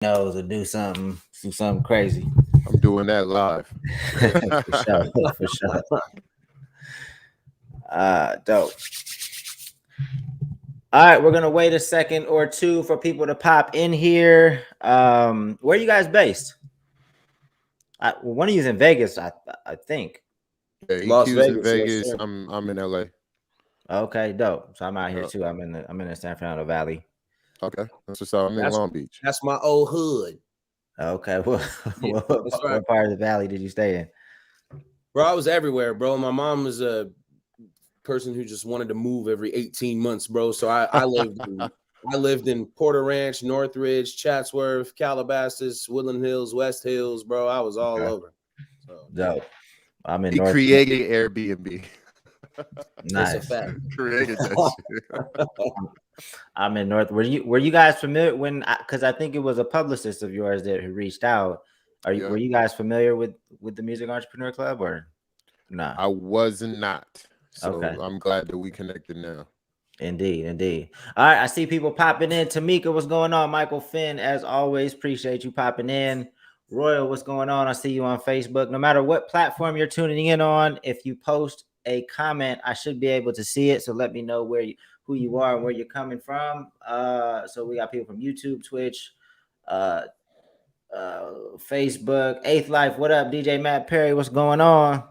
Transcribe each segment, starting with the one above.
knows or do something crazy. I'm doing that live. For sure, for sure. Dope. All right, we're gonna wait a second or two for people to pop in here. Where are you guys based? One of you's in Vegas, I think. Yeah, Las EQ's in Vegas, yes, Vegas. sir. I'm in LA. Okay, dope. So I'm out here Yeah. too. I'm in the San Fernando Valley. Okay. That's what's up. I'm in That's Long Beach. that's my old hood. Okay, Yeah, that's right, what part of the valley did you stay in? bro. I was everywhere, bro. My mom was a person who just wanted to move every 18 months, bro. So I lived in Porter Ranch, Northridge, Chatsworth, Calabasas, Woodland Hills, West Hills, bro. I was all Okay, over. So dope. I'm in He North. created Airbnb. it's a Nice. fact. Created that shit. I'm in North. Were you guys familiar when? Because I think it was a publicist of yours that who reached out. Yeah. Were you guys familiar with the Music Entrepreneur Club or no? I was not. So Okay. I'm glad that we connected now. Indeed, indeed. All right, I see people popping in. Tamika, what's going on? Michael Finn, as always, appreciate you popping in. Royal, what's going on? I see you on Facebook. No matter what platform you're tuning in on, if you post a comment, I should be able to see it. So let me know who you are and where you're coming from. So we got people from YouTube, Twitch, uh, Facebook, Eighth Life. What up, DJ Matt Perry? What's going on?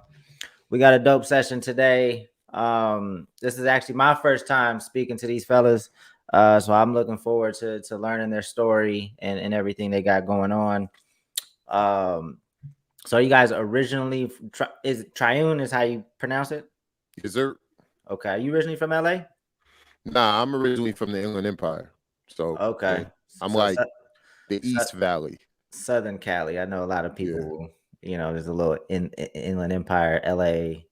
We got a dope session today. This is actually my first time speaking to these fellas. So I'm looking forward to learning their story and everything they got going on. So you guys originally is Triune is how you pronounce it? Is there? Okay. Are you originally from LA? Nah, I'm originally from the Inland Empire. So Okay. I'm So like the East Valley. Southern Cali. I know a lot of Yeah. people, there's a little Inland Empire, LA.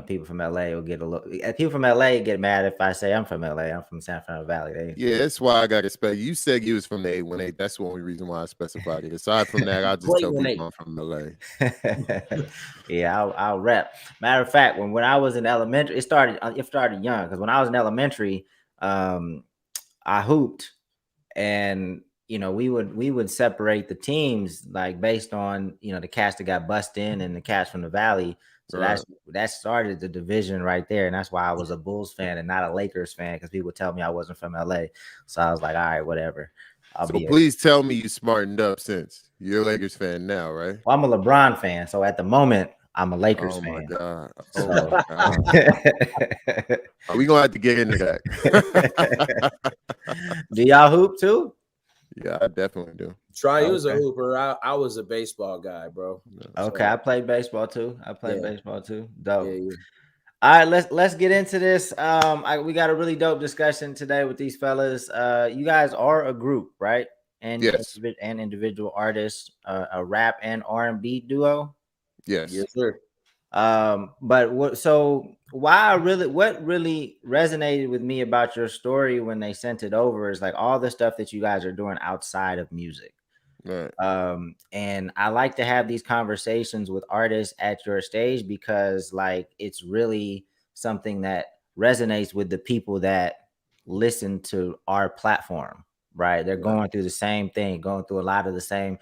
People from LA will get a little. People from LA get mad if I say I'm from LA. I'm from San Fernando Valley. Yeah, that's why I got to spec. You said you was from the 818. That's the only reason why I specified it. Aside from that, I just tell people I'm from LA. Yeah, I'll rep. Matter of fact, when I was in elementary, it started young because when I was in elementary, I hooped, and we would separate the teams like based on the cats that got bussed in and the cats from the valley. So Right. that started the division right there, and that's why I was a Bulls fan and not a Lakers fan because people would tell me I wasn't from LA. So I was like, all right, whatever. So please tell me you smartened up since you're a Lakers fan now, right? Well, I'm a LeBron fan, so at the moment I'm a Lakers Oh my fan. god! Oh So my god! Are we gonna have to get into that? do y'all hoop too? Yeah, I definitely do. Triune was a hooper. I was a baseball guy, bro. Okay, So, I played baseball too. Dope. yeah. All right, let's get into this. We got a really dope discussion today with these fellas. You guys are a group, right? And Yes. and individual artists, a rap and R&B duo. Yes. Yes, sir. But what really resonated with me about your story when they sent it over is like all the stuff that you guys are doing outside of music. Right. And I like to have these conversations with artists at your stage because like it's really something that resonates with the people that listen to our platform, right? They're going through the same thing, going through a lot of the same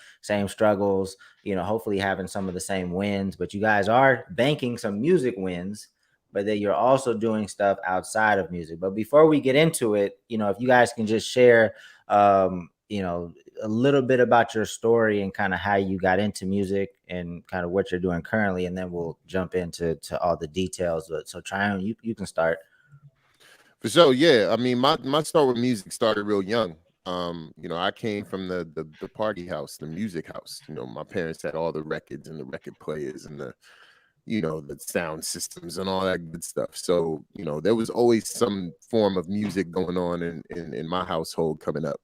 struggles, hopefully having some of the same wins, but you guys are banking some music wins, but then you're also doing stuff outside of music. But before we get into it, if you guys can just share a little bit about your story and kind of how you got into music and kind of what you're doing currently, and then we'll jump into all the details. So Triune, you can start. For sure, yeah. I mean, my start with music started real young. I came from the party house, the music house. My parents had all the records and the record players and the sound systems and all that good stuff. So, there was always some form of music going on in my household coming up.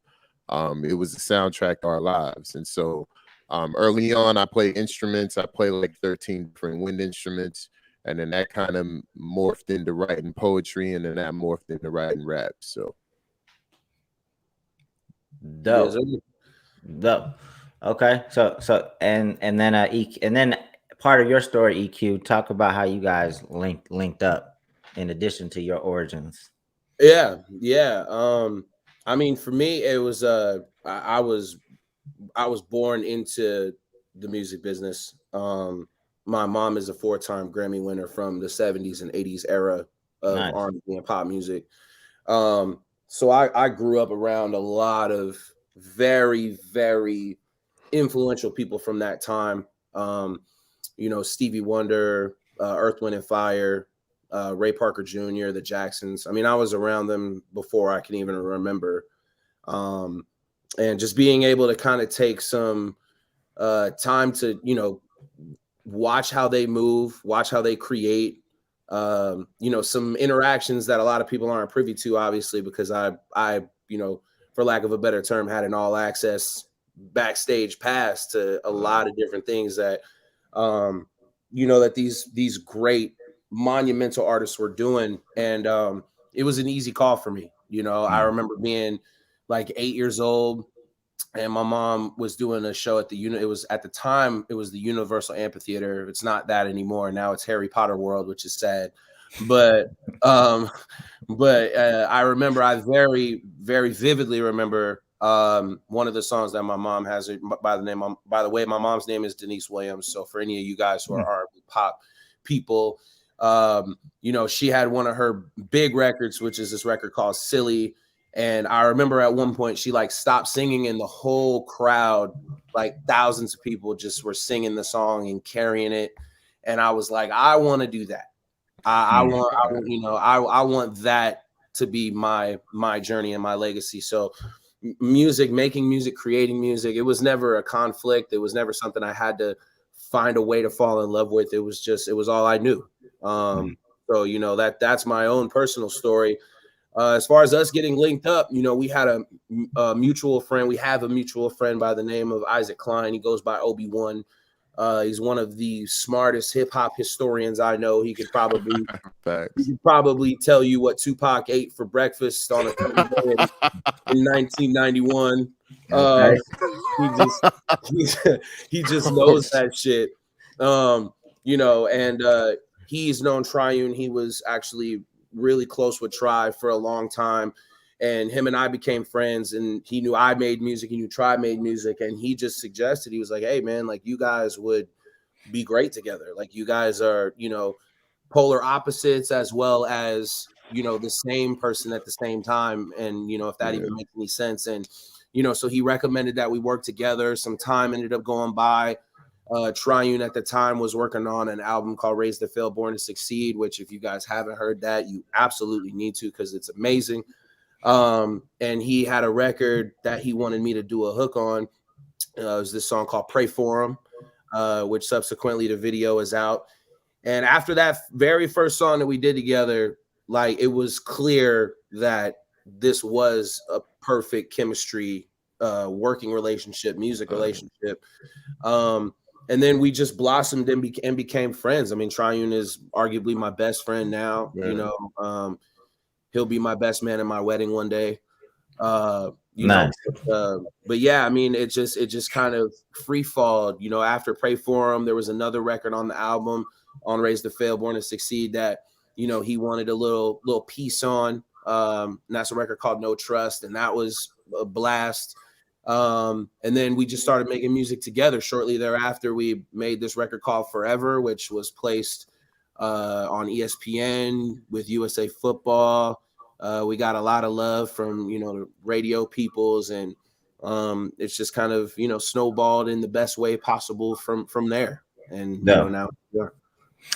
It was the soundtrack to our lives. And so early on, I played instruments. I played like 13 different wind instruments. And then that kind of morphed into writing poetry, and then that morphed into writing rap. So Dope. Okay. So and then and then part of your story, EQ, talk about how you guys linked up in addition to your origins. Yeah. I mean, for me, it was I was born into the music business. My mom is a 4-time Grammy winner from the 70s and 80s era of Nice. R&B and pop music. So I grew up around a lot of very, very influential people from that time. Stevie Wonder, Earth, Wind and Fire, Ray Parker Jr., the Jacksons. I mean, I was around them before I can even remember. And just being able to kind of take some time to, watch how they move, watch how they create, some interactions that a lot of people aren't privy to, obviously, because I, for lack of a better term, had an all access backstage pass to a lot of different things that, that these great monumental artists were doing. And it was an easy call for me. I remember being like 8 years old, and my mom was doing a show at it was at the time it was the Universal Amphitheater. It's not that anymore. Now it's Harry Potter World, which is sad. But I remember, I very, very vividly remember one of the songs that my mom has by the way, my mom's name is Denise Williams. So for any of you guys who are R&B pop people, she had one of her big records, which is this record called Silly. And I remember at one point she like stopped singing, and the whole crowd, like thousands of people, just were singing the song and carrying it. And I was like, I want to do that. I want that to be my journey and my legacy. So making music, creating music, it was never a conflict. It was never something I had to find a way to fall in love with. It was all I knew. So that's my own personal story. As far as us getting linked up, we had a mutual friend. We have a mutual friend by the name of Isaac Klein. He goes by Obi-Wan. He's one of the smartest hip hop historians I know. He could probably tell you what Tupac ate for breakfast on a in 1991. He just knows that shit. He's known Triune. He was actually really close with Tri for a long time, and him and I became friends, and he knew I made music, he knew Tri made music, and he just suggested, he was like, hey man, like you guys would be great together. Like you guys are, polar opposites as well as, the same person at the same time. And, if that even makes any sense. And, so he recommended that we work together. Some time ended up going by. Triune at the time was working on an album called Raise to Fail, Born to Succeed, which if you guys haven't heard that, you absolutely need to, because it's amazing. And he had a record that he wanted me to do a hook on. It was this song called Pray For Him, which subsequently the video is out. And after that very first song that we did together, like it was clear that this was a perfect chemistry, working relationship, music relationship. And then we just blossomed and became friends. I mean, Triune is arguably my best friend now. Yeah. He'll be my best man at my wedding one day. Nice. But yeah, I mean, it just kind of free falled. After Pray For Him, there was another record on the album on Raise to Fail, Born to Succeed that he wanted a little piece on. And that's a record called No Trust, and that was a blast. And then we just started making music together. Shortly thereafter, we made this record called Forever, which was placed on ESPN with USA Football. We got a lot of love from the radio peoples, and it's just kind of snowballed in the best way possible from there. And now. Yeah.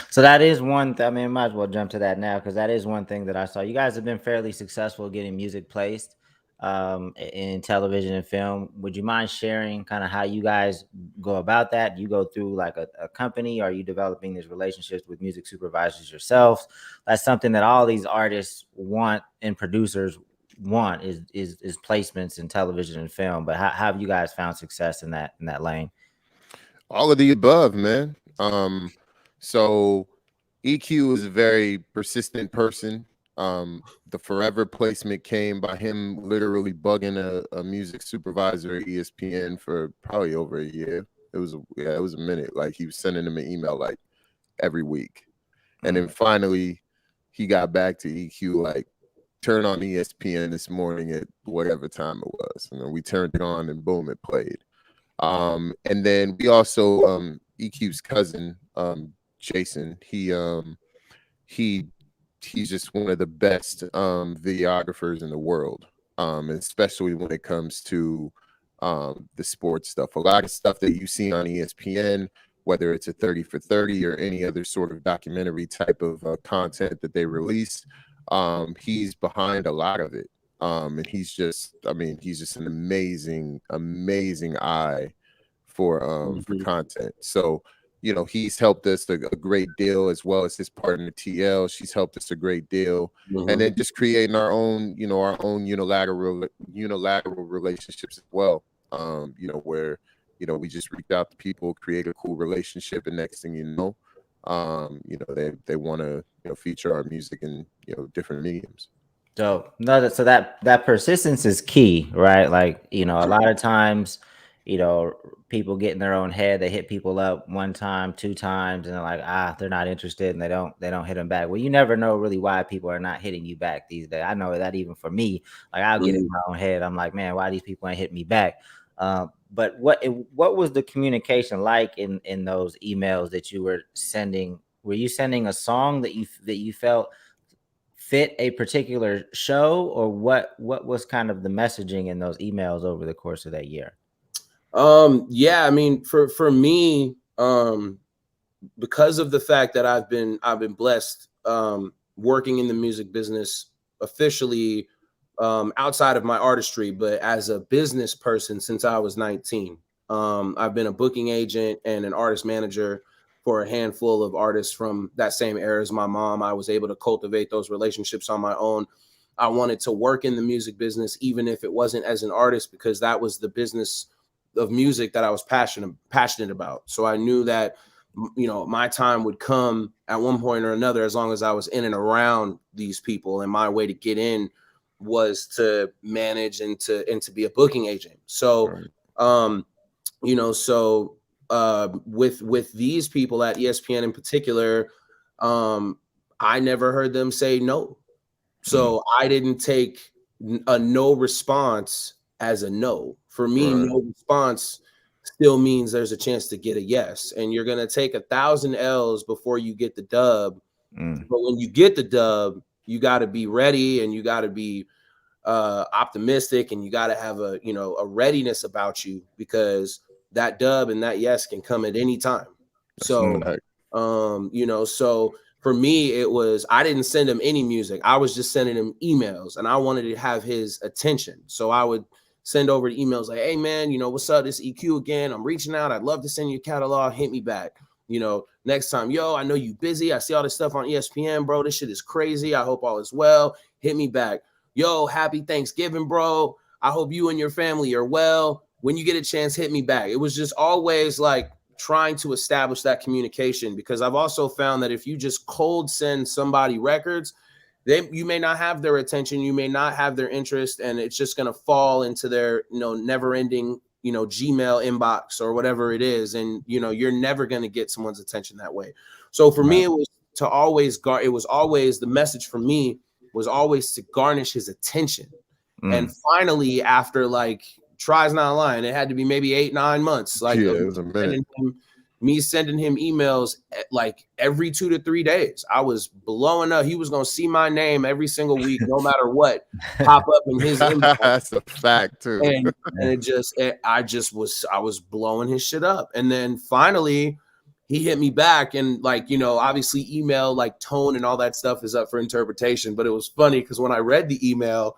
So that is one. I mean, might as well jump to that now, because that is one thing that I saw. You guys have been fairly successful getting music placed in television and film. Would you mind sharing kind of how you guys go about that? You go through like a company? Are you developing these relationships with music supervisors yourselves? That's something that all these artists want and producers want is placements in television and film. But how have you guys found success in that lane? All of the above, man. So EQ is a very persistent person. The Forever placement came by him literally bugging a music supervisor at ESPN for probably over a year. It was a minute. Like he was sending him an email like every week. And then finally he got back to EQ like, turn on ESPN this morning at whatever time it was. And then we turned it on and boom, it played. And then we also EQ's cousin, Jason, he's just one of the best videographers in the world, especially when it comes to the sports stuff. A lot of stuff that you see on ESPN, whether it's a 30 for 30 or any other sort of documentary type of content that they release, he's behind a lot of it. And he's just, I mean, he's just an amazing eye for content. So, you know, he's helped us a great deal, as well as his partner TL. She's helped us a great deal. And then just creating our own, you know, our own unilateral relationships as well. You know, where, you know, we just reach out to people, create a cool relationship, and next thing you know, you know, they want to, you know, feature our music in, you know, different mediums. So no, so that persistence is key, right? Like, you know, a lot of times, you know, people get in their own head. They hit people up one time, two times, and they're like, they're not interested, and they don't hit them back. Well, you never know really why people are not hitting you back these days. I know that even for me, like I'll get in my own head. I'm like, man, why these people ain't hitting me back? But what was the communication like in those emails that you were sending? Were you sending a song that you felt fit a particular show, or what was kind of the messaging in those emails over the course of that year? Yeah, I mean, for me, because of the fact that I've been blessed working in the music business officially, outside of my artistry, but as a business person since I was 19. I've been a booking agent and an artist manager for a handful of artists from that same era as my mom. I was able to cultivate those relationships on my own. I wanted to work in the music business, even if it wasn't as an artist, because that was the business of music that I was passionate about. So I knew that, you know, my time would come at one point or another, as long as I was in and around these people. And my way to get in was to manage and to be a booking agent. So, you know, so with these people at ESPN in particular, I never heard them say no. So I didn't take a no response as a no. For me, no response still means there's a chance to get a yes. And you're going to take 1,000 L's before you get the dub. But when you get the dub, you got to be ready, and you got to be optimistic, and you got to have a, you know, a readiness about you, because that dub and that yes can come at any time. So, you know, so for me, it was, I didn't send him any music. I was just sending him emails, and I wanted to have his attention. So I would send over the emails like, hey man, you know, what's up? This EQ again. I'm reaching out. I'd love to send you a catalog. Hit me back. You know, next time, yo, I know you busy. I see all this stuff on ESPN, bro. This shit is crazy. I hope all is well. Hit me back. Yo, happy Thanksgiving, bro. I hope you and your family are well. When you get a chance, hit me back. It was just always like trying to establish that communication, because I've also found that if you just cold send somebody records, you may not have their attention, you may not have their interest, and it's just going to fall into their, you know, never ending, you know, Gmail inbox or whatever it is. And, you know, you're never going to get someone's attention that way. So for me, it was to always it was always, the message for me was always to garnish his attention. And finally, after like, tries not lying, it had to be maybe 8-9 months. Like, yeah, it was a minute. Me sending him emails like every 2 to 3 days. I was blowing up. He was going to see my name every single week, no matter what, pop up in his inbox. That's a fact too. And I was blowing his shit up. And then finally he hit me back, and like, you know, obviously email, like tone and all that stuff is up for interpretation. But it was funny because when I read the email,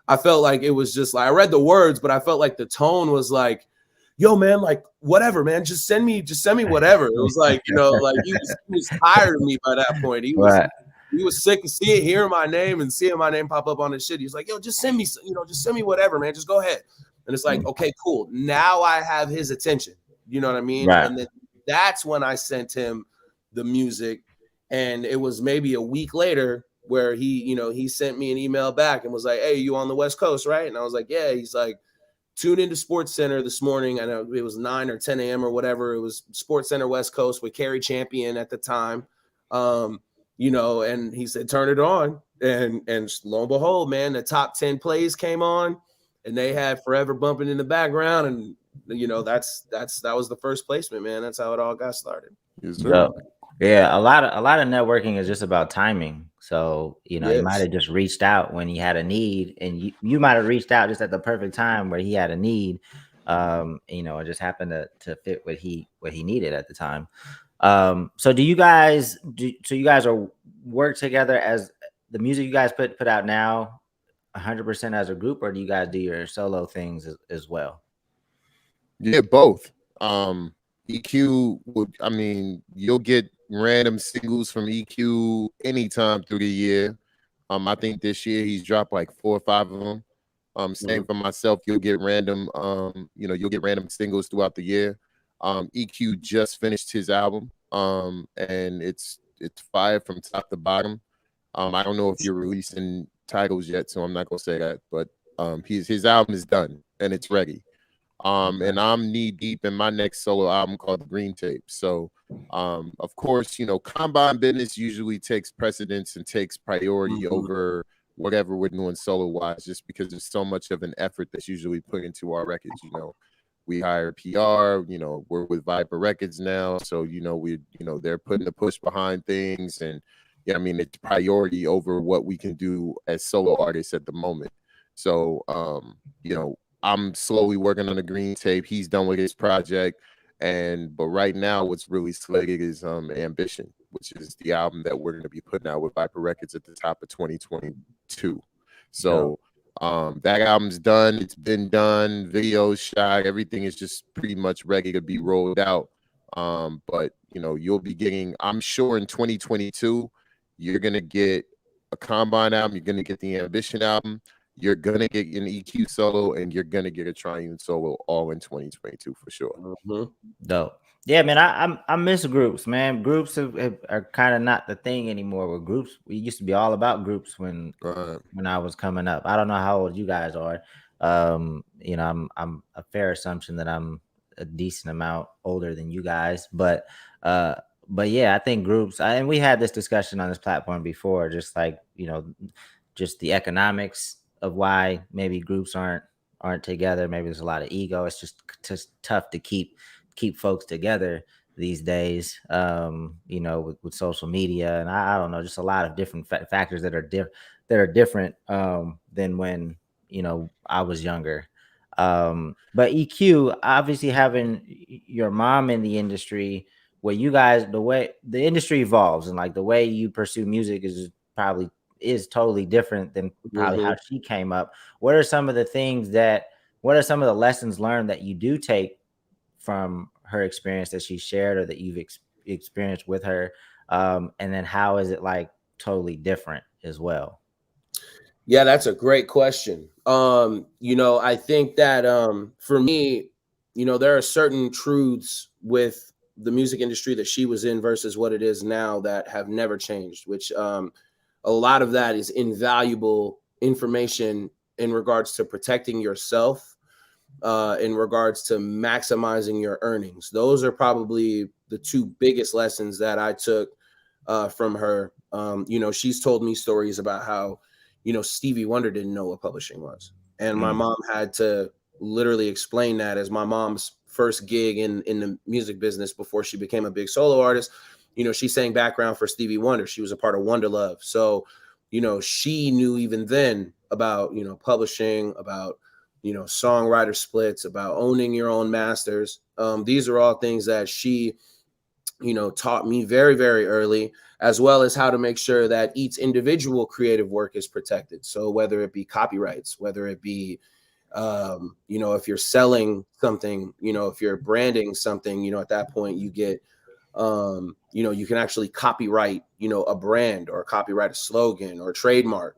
I felt like it was just like, I read the words, but I felt like the tone was like, yo, man, like, whatever, man, just send me whatever. It was like, you know, like he was tired of me by that point. He was sick of hearing my name and seeing my name pop up on his shit. He was like, yo, just send me, you know, just send me whatever, man. Just go ahead. And it's like, okay, cool. Now I have his attention. You know what I mean? Right. And then that's when I sent him the music. And it was maybe a week later where he sent me an email back and was like, hey, you on the West Coast, right? And I was like, yeah. He's like, tune into Sports Center this morning. I know it was 9 or 10 a.m. or whatever. It was Sports Center West Coast with Carrie Champion at the time. You know, and he said, turn it on. And lo and behold, man, the top 10 plays came on, and they had Forever bumping in the background. And you know, that was the first placement, man. That's how it all got started. Yes, sir. Yeah, a lot of networking is just about timing. So, you know, he might Yes. have just reached out when he had a need, and you might have reached out just at the perfect time where he had a need. You know, it just happened to fit what he needed at the time. So you guys are work together as the music you guys put out now 100% as a group, or do you guys do your solo things as well? Yeah, both. EQ would, I mean, you'll get random singles from EQ anytime through the year. I think this year he's dropped like 4 or 5 of them. Same for myself. You'll get random, you'll get random singles throughout the year. EQ just finished his album, and it's fire from top to bottom. I don't know if you're releasing titles yet, so I'm not gonna say that, but his album is done and it's ready. And I'm knee deep in my next solo album called The Green Tape. So, of course, you know, combine business usually takes precedence and takes priority over whatever we're doing solo wise, just because there's so much of an effort that's usually put into our records. You know, we hire PR, you know, we're with Viper Records now. So, you know, they're putting the push behind things. And yeah, I mean, it's priority over what we can do as solo artists at the moment. So, you know, I'm slowly working on the Green Tape. He's done with his project, but right now, what's really slated is Ambition, which is the album that we're going to be putting out with Viper Records at the top of 2022. So that album's done. It's been done. Videos shot. Everything is just pretty much ready to be rolled out. But you know, you'll be getting. I'm sure in 2022, you're going to get a Combine album. You're going to get the Ambition album. You're gonna get an EQ solo, and you're gonna get a Triune solo, all in 2022 for sure. Dope. Yeah, man. I miss groups, man. Groups are kind of not the thing anymore. With groups, we used to be all about groups when I was coming up. I don't know how old you guys are. You know, I'm a fair assumption that I'm a decent amount older than you guys, but yeah, I think groups. And we had this discussion on this platform before, just like, you know, just the economics of why maybe groups aren't together. Maybe there's a lot of ego. It's just tough to keep folks together these days. You know, with social media, and I don't know, just a lot of different factors that are different than when, you know, I was younger. But EQ, obviously having your mom in the industry, where you guys, the way the industry evolves and like the way you pursue music is totally different than probably how she came up. What are some of the lessons learned that you do take from her experience that she shared, or that you've experienced with her? And then how is it like totally different as well? Yeah, that's a great question. You know, I think that for me, you know, there are certain truths with the music industry that she was in versus what it is now that have never changed, which a lot of that is invaluable information in regards to protecting yourself, in regards to maximizing your earnings. Those are probably the two biggest lessons that I took from her. You know, she's told me stories about how, you know, Stevie Wonder didn't know what publishing was. And my mom had to literally explain that, as my mom's first gig in the music business before she became a big solo artist. You know, she sang background for Stevie Wonder. She was a part of Wonder Love. So, you know, she knew even then about, you know, publishing, about, you know, songwriter splits, about owning your own masters. These are all things that she, you know, taught me very, very early, as well as how to make sure that each individual creative work is protected. So whether it be copyrights, whether it be, you know, if you're selling something, you know, if you're branding something, you know, at that point you get, you know, you can actually copyright, you know, a brand, or copyright a slogan or trademark.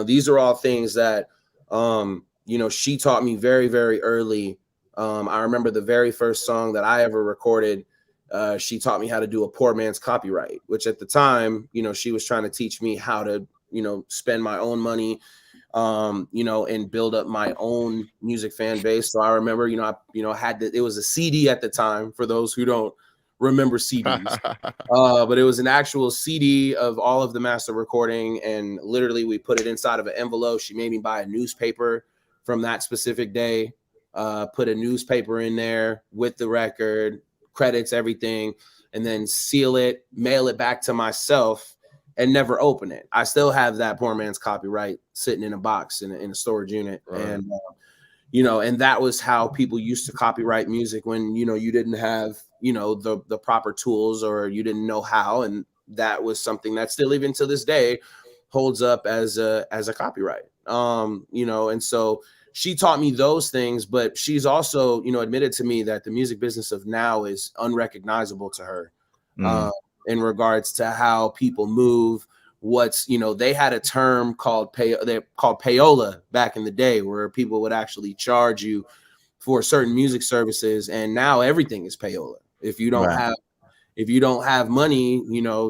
These are all things that, you know, she taught me very, very early. I remember the very first song that I ever recorded. She taught me how to do a poor man's copyright, which at the time, you know, she was trying to teach me how to, you know, spend my own money, you know, and build up my own music fan base. So I remember, you know, it was a CD at the time, for those who don't remember CDs, but it was an actual CD of all of the master recording. And literally we put it inside of an envelope. She made me buy a newspaper from that specific day. put a newspaper in there with the record, credits, everything, and then seal it, mail it back to myself, and never open it. I still have that poor man's copyright sitting in a box in a storage unit. Right. And, and that was how people used to copyright music when, you didn't have, the proper tools, or you didn't know how. And that was something that still, even to this day, holds up as a copyright. And so she taught me those things, but she's also, admitted to me that the music business of now is unrecognizable to her. In regards to how people move, they had a term called payola back in the day, where people would actually charge you for certain music services, and now everything is payola. If you don't have money,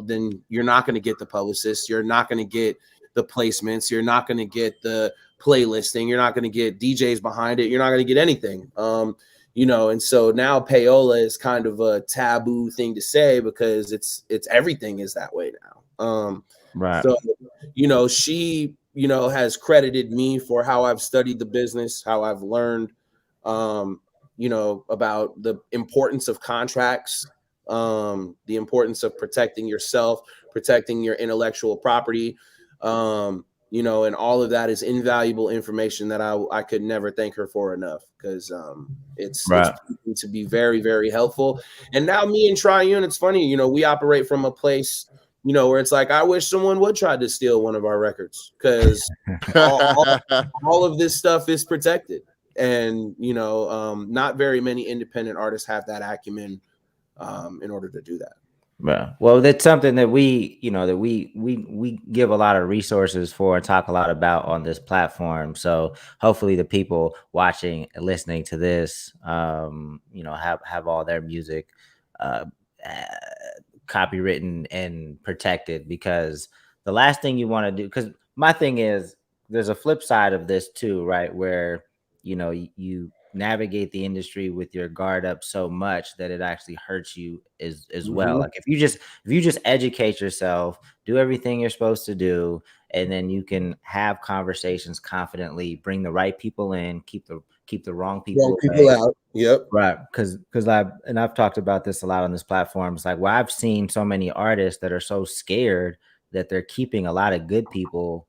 then you're not going to get the publicists, you're not going to get the placements, you're not going to get the playlisting, you're not going to get DJs behind it, you're not going to get anything. And so now payola is kind of a taboo thing to say, because it's everything is that way now. Right. So, she, has credited me for how I've studied the business, how I've learned, about the importance of contracts, the importance of protecting yourself, protecting your intellectual property, and all of that is invaluable information that I could never thank her for enough, because it's proven to be very, very helpful. And now me and Triune, it's funny, we operate from a place, where it's like, I wish someone would try to steal one of our records, because all of this stuff is protected. And, not very many independent artists have that acumen in order to do that. Well, that's something that we give a lot of resources for and talk a lot about on this platform. So hopefully the people watching and listening to this, have all their music copywritten and protected, because the last thing you want to do, because my thing is, there's a flip side of this too, right? Where, you navigate the industry with your guard up so much that it actually hurts you as well. Like if you just educate yourself, do everything you're supposed to do, and then you can have conversations confidently, bring the right people in, keep the wrong people out. Yep. Right. Because I've talked about this a lot on this platform. It's like, well, I've seen so many artists that are so scared that they're keeping a lot of good people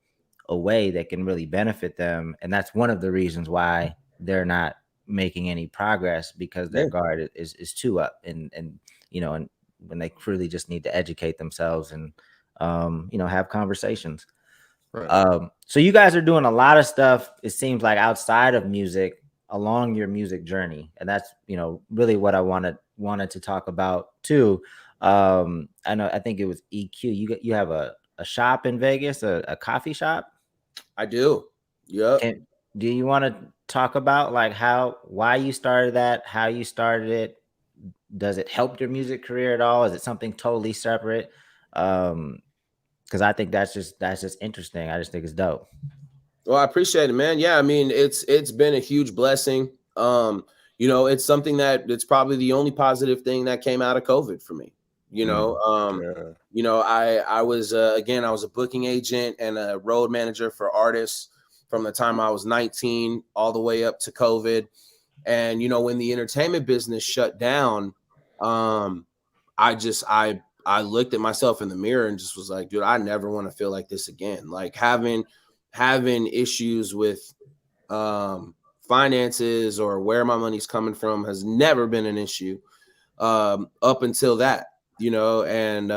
away that can really benefit them. And that's one of the reasons why they're not making any progress, because their guard is too up, and when they truly just need to educate themselves and have conversations. Right. So you guys are doing a lot of stuff, it seems like, outside of music along your music journey, and that's really what I wanted to talk about too. I think it was EQ. You have a shop in Vegas, a coffee shop. I do. Yeah. Do you want to talk about like why you started that, how you started it? Does it help your music career at all? Is it something totally separate? Because I think that's just interesting. I just think it's dope. Well, I appreciate it, man. Yeah, I mean, it's been a huge blessing. It's something that it's probably the only positive thing that came out of COVID for me. I was I was a booking agent and a road manager for artists from the time I was 19 all the way up to COVID. And when the entertainment business shut down, I looked at myself in the mirror and just was like, dude, I never want to feel like this again. Like having issues with finances or where my money's coming from has never been an issue up until that, and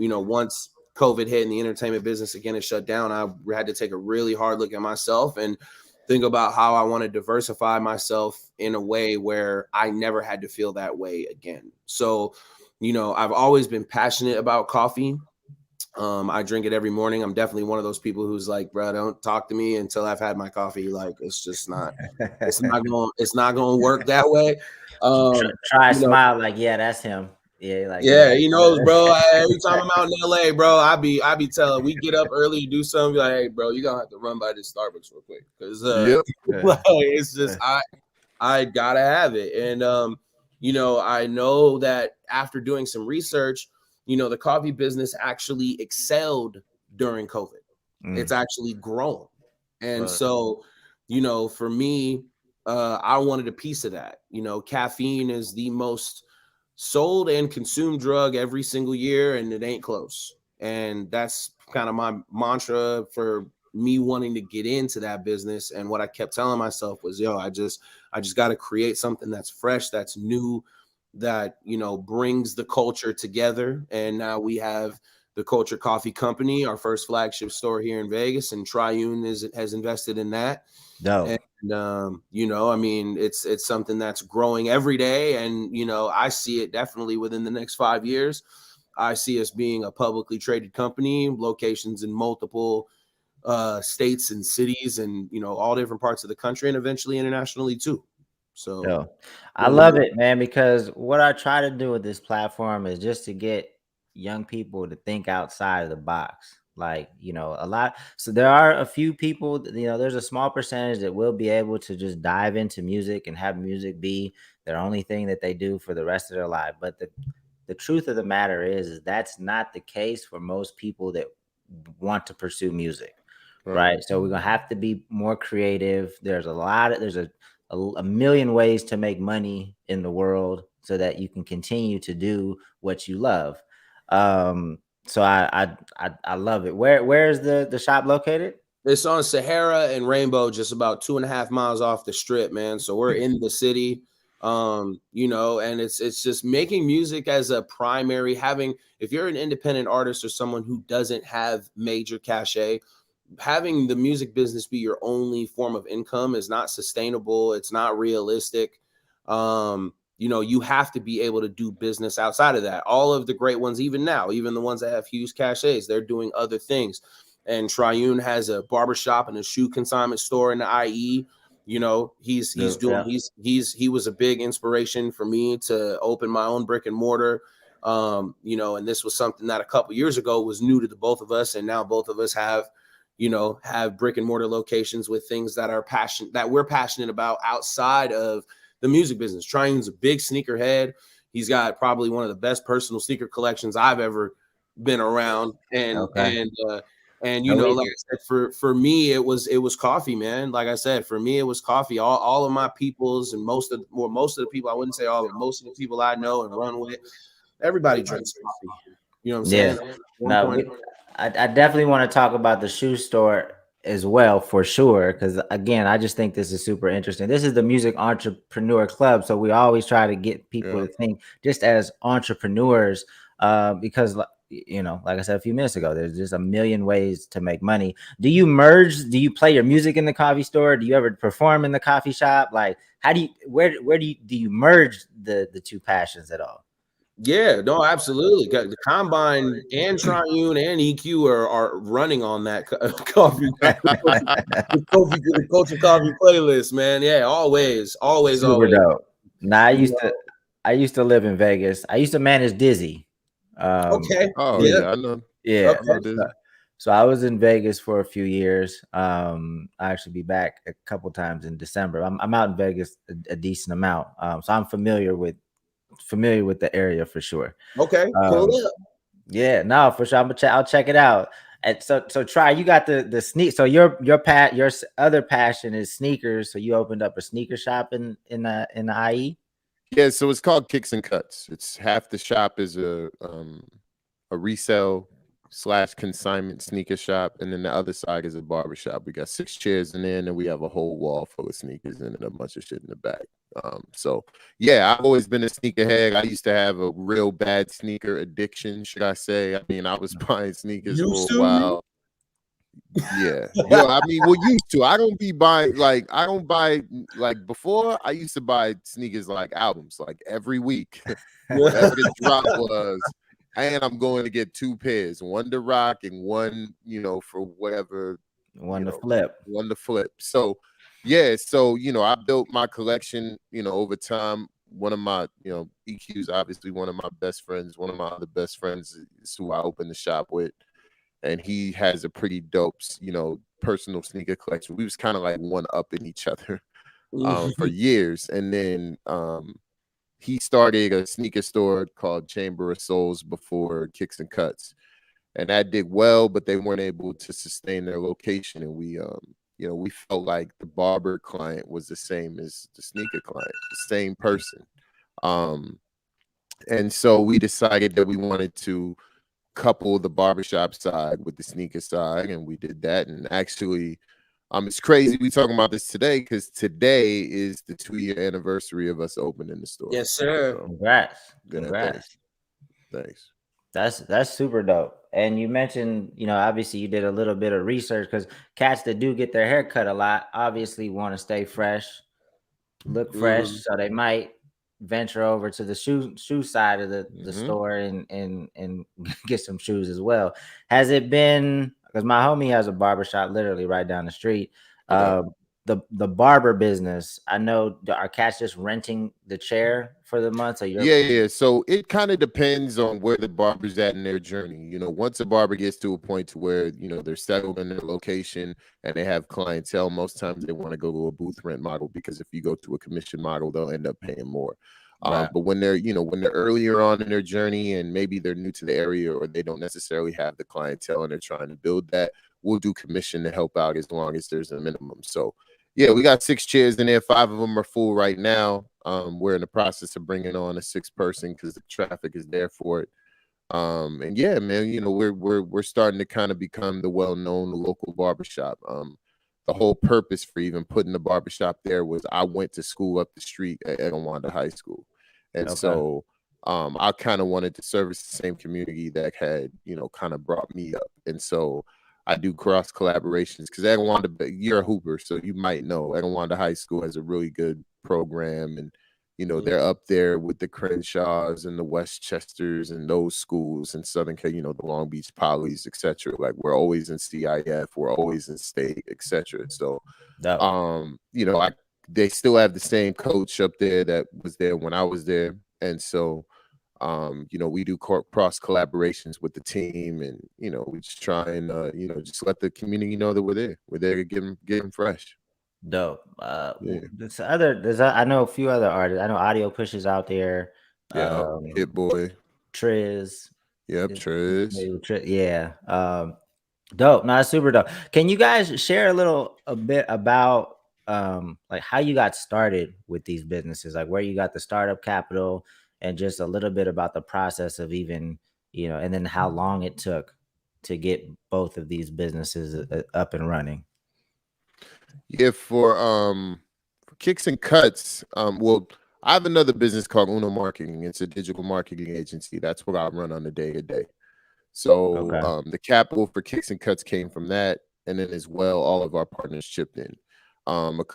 once COVID hit and the entertainment business again is shut down, I had to take a really hard look at myself and think about how I want to diversify myself in a way where I never had to feel that way again. So, I've always been passionate about coffee. I drink it every morning. I'm definitely one of those people who's like, bro, don't talk to me until I've had my coffee. Like, it's just not, it's not going to work that way. Try smile like, yeah, that's him. Yeah, like, yeah, he knows, bro. Every time I'm out in LA, bro, I be telling, we get up early to do something, be like, hey, bro, you gonna have to run by this Starbucks real quick, because it's just I gotta have it. And I know that after doing some research, the coffee business actually excelled during COVID. It's actually grown. And so, for me, I wanted a piece of that. You know, caffeine is the most sold and consumed drug every single year, and it ain't close. And that's kind of my mantra for me wanting to get into that business. And what I kept telling myself was, yo, I just got to create something that's fresh, that's new, that, you know, brings the culture together. And now we have the Culture Coffee Company, our first flagship store here in Vegas, and Triune has invested in that. Dope. And you know, I mean, it's something that's growing every day, and you know, I see it definitely within the next 5 years. I see us being a publicly traded company, locations in multiple states and cities, and you know, all different parts of the country, and eventually internationally too. So, Yo, I love it, man, because what I try to do with this platform is just to get young people to think outside of the box. Like, you know, a lot. So there are a few people, you know, there's a small percentage that will be able to just dive into music and have music be their only thing that they do for the rest of their life. But the truth of the matter is that's not the case for most people that want to pursue music. Right. So we're gonna have to be more creative. There's a million ways to make money in the world so that you can continue to do what you love. So I love it. Where is the shop located? it's on Sahara and Rainbow, just about 2.5 miles off the strip, man. So we're in the city, you know, and it's just making music as a primary. Having, if you're an independent artist or someone who doesn't have major cachet, having the music business be your only form of income is not sustainable. It's not realistic. You know, you have to be able to do business outside of that. All of the great ones, even now, even the ones that have huge cachets, they're doing other things. And Triune has a barbershop and a shoe consignment store in the IE. You know, he was a big inspiration for me to open my own brick and mortar. You know, and this was something that a couple years ago was new to the both of us, and now both of us have, you know, have brick and mortar locations with things that we're passionate about outside of the music business. Triune's a big sneakerhead. He's got probably one of the best personal sneaker collections I've ever been around. And you know, like I said, for me, it was coffee, man. Like I said, for me, it was coffee. All of my peoples and most of the people, I wouldn't say all, but most of the people I know and run with, everybody drinks coffee. You know what I'm saying? No, I definitely want to talk about the shoe store as well, for sure. Because again, I just think this is super interesting. This is the Music Entrepreneur Club, so we always try to get people to think just as entrepreneurs, because you know, like I said a few minutes ago, there's just a million ways to make money. Do you merge? Do you play your music in the coffee store? Do you ever perform in the coffee shop? Like, how do you where do you merge the two passions at all? Yeah, no, absolutely. The Combine and Triune and EQ are running on that coffee, the Culture Coffee playlist, man. Yeah, always. Super dope. Nah, I used to live in Vegas. I used to manage Dizzy. Okay. Oh yeah, I know. Yeah. Okay. So I was in Vegas for a few years. I actually be back a couple times in December. I'm out in Vegas a decent amount. So I'm familiar with the area for sure. Okay. Yeah, no, for sure. I'll check it out. And so try. You got the sneak. So your other passion is sneakers. So you opened up a sneaker shop in the IE. Yeah, so it's called Kicks and Cuts. It's half the shop is a resale / consignment sneaker shop, and then the other side is a barber shop. We got 6 chairs in there, and then we have a whole wall full of sneakers and a bunch of shit in the back. So yeah, I've always been a sneakerhead. I used to have a real bad sneaker addiction, should I say. I mean, I was buying sneakers for a while. Yeah. Yo, I mean, we're used to. I don't buy like before. I used to buy sneakers like albums, like every week. Whatever the drop was. And I'm going to get 2 pairs, one to rock and one, you know, for whatever. One to flip. One to flip. So yeah, so you know, I built my collection, you know, over time. One of my, you know, EQ's obviously one of my best friends. One of my other best friends is who I opened the shop with. And he has a pretty dope, you know, personal sneaker collection. We was kind of like one up in each other for years. And then he started a sneaker store called Chamber of Souls before Kicks and Cuts. And that did well, but they weren't able to sustain their location. And we, you you know, we felt like the barber client was the same as the sneaker client, the same person. Um, and so we decided that we wanted to couple the barbershop side with the sneaker side, and we did that. And actually, it's crazy we talking about this today because today is the 2-year anniversary of us opening the store. Yes, sir. So, Congrats. yeah, Congrats. thanks. That's super dope. And you mentioned, obviously you did a little bit of research because cats that do get their hair cut a lot obviously want to stay fresh, look fresh, so they might venture over to the shoe side of the store and get some shoes as well. Has it been, because my homie has a barbershop literally right down the street, Okay. the barber business, I know, are cats just renting the chair for the month? So Yeah. So it kind of depends on where the barber's at in their journey. You know, once a barber gets to a point to where, you know, they're settled in their location and they have clientele, most times they want to go to a booth rent model, because if you go to a commission model, they'll end up paying more. Right. But when they're, you know, when they're earlier on in their journey and maybe they're new to the area or they don't necessarily have the clientele and they're trying to build that, we'll do commission to help out as long as there's a minimum. So yeah, we got 6 chairs in there. 5 of them are full right now. We're in the process of bringing on a 6th person because the traffic is there for it. And yeah, man, you know, we're starting to kind of become the well-known local barbershop. The whole purpose for even putting the barbershop there was I went to school up the street at Etiwanda High School, and so I kind of wanted to service the same community that had, you know, kind of brought me up, and so I do cross collaborations because Etiwanda, you're a hooper, so you might know Etiwanda High School has a really good program, and you know they're up there with the Crenshaws and the Westchesters and those schools in Southern California, you know, the Long Beach Polys, etc. Like we're always in CIF, we're always in state, etc. So, you know, they still have the same coach up there that was there when I was there, and so. You know, we do cross collaborations with the team, and you know, we just try and you know, just let the community know that we're there. We're there to get them fresh. Dope. Yeah. I know a few other artists. I know Audio Pushes out there. Yeah. Hit Boy. Triz. Yep. Triz. Yeah. Dope. No, super dope. Can you guys share a bit about like how you got started with these businesses, like where you got the startup capital, and just a little bit about the process of even, and then how long it took to get both of these businesses up and running? Yeah, for Kicks and Cuts, well, I have another business called Uno Marketing. It's a digital marketing agency. That's what I run on a day-to-day. So the capital for Kicks and Cuts came from that, and then as well, all of our partners chipped in.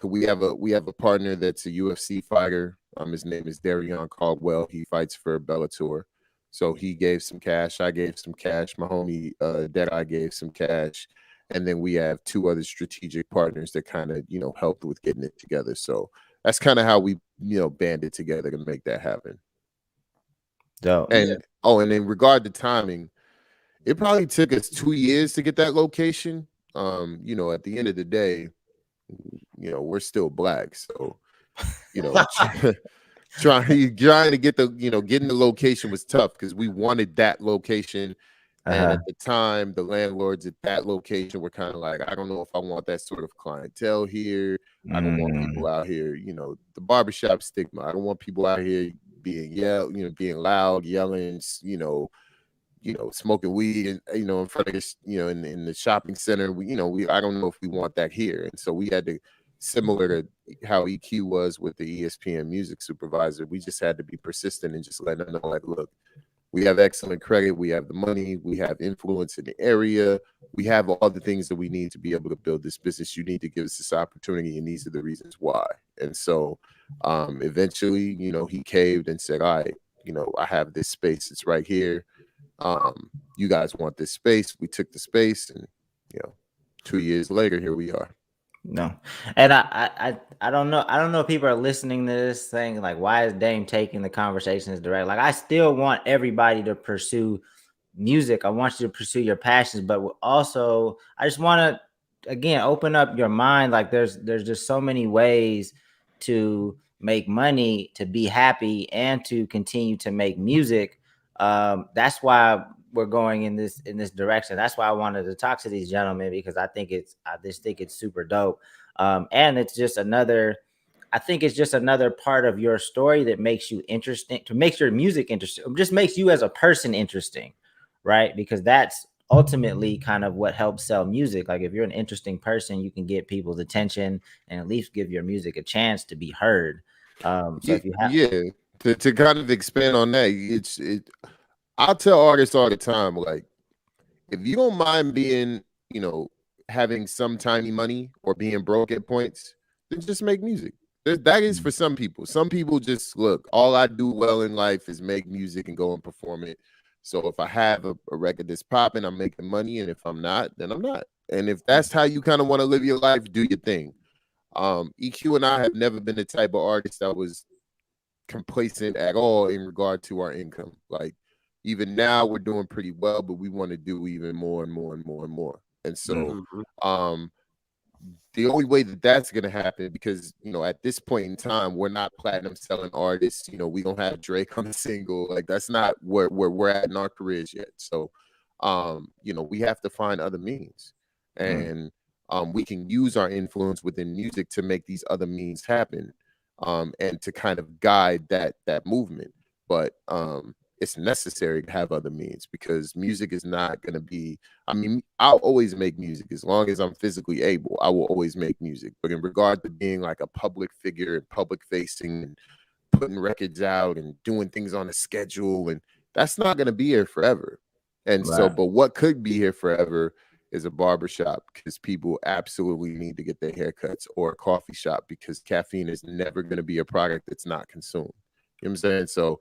We have a partner that's a UFC fighter. His name is Darion Caldwell. He fights for Bellator. So he gave some cash. I gave some cash. My homie Deadeye gave some cash. And then we have 2 other strategic partners that kind of, you know, helped with getting it together. So that's kind of how we, you know, banded together to make that happen. Dope. And and in regard to timing, it probably took us 2 years to get that location. You know, at the end of the day, you know, we're still black, so you know, trying to get the, you know, getting the location was tough because we wanted that location. And at the time, the landlords at that location were kind of like, I don't know if I want that sort of clientele here. I don't want people out here, you know, the barbershop stigma. I don't want people out here being being loud, yelling, smoking weed, and in front of this, in the shopping center. I don't know if we want that here. And so we had to, similar to how EQ was with the ESPN music supervisor, we just had to be persistent and just let them know, like, look, we have excellent credit, we have the money, we have influence in the area, we have all the things that we need to be able to build this business. You need to give us this opportunity, and these are the reasons why. And so eventually, he caved and said, all right, I have this space, it's right here. You guys want this space? We took the space, and 2 years later, here we are. No, and I don't know. I don't know if people are listening to this saying, like, why is Dame taking the conversations direct? Like, I still want everybody to pursue music. I want you to pursue your passions, but also I just want to, again, open up your mind. Like, there's just so many ways to make money, to be happy, and to continue to make music. That's why we're going in this direction. That's why I wanted to talk to these gentlemen, because I just think it's super dope. And it's just another, I think it's just another part of your story that makes you interesting, to make your music interesting, just makes you as a person interesting, right? Because that's ultimately kind of what helps sell music. Like if you're an interesting person, you can get people's attention and at least give your music a chance to be heard. So if you have, Yeah, to kind of expand on that, I'll tell artists all the time, like, if you don't mind being, having some tiny money or being broke at points, then just make music. That is for some people. Some people just look, all I do well in life is make music and go and perform it. So if I have a record that's popping, I'm making money. And if I'm not, then I'm not. And if that's how you kind of want to live your life, do your thing. EQ and I have never been the type of artist that was complacent at all in regard to our income. Like, even now we're doing pretty well, but we want to do even more and more and more and more. And so the only way that that's going to happen, because at this point in time, we're not platinum selling artists. We don't have Drake on the single. Like, that's not where we're at in our careers yet. So we have to find other means, and we can use our influence within music to make these other means happen, and to kind of guide that movement. But it's necessary to have other means, because music is not going to be, I mean, I'll always make music as long as I'm physically able. I will always make music. But in regard to being like a public figure and public facing and putting records out and doing things on a schedule, and that's not going to be here forever. And so, but what could be here forever is a barbershop, because people absolutely need to get their haircuts, or a coffee shop, because caffeine is never going to be a product that's not consumed. You know what I'm saying? So,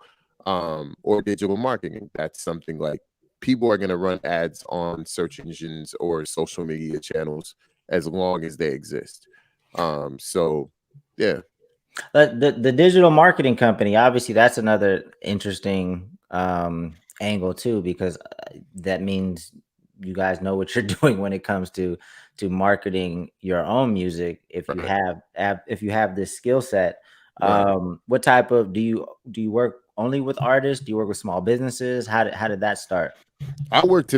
or digital marketing. That's something like, people are going to run ads on search engines or social media channels as long as they exist. So yeah. The digital marketing company, obviously that's another interesting angle too, because that means you guys know what you're doing when it comes to marketing your own music. If you have this skill set, what type of, do you work only with artists? Do you work with small businesses? How did that start? I work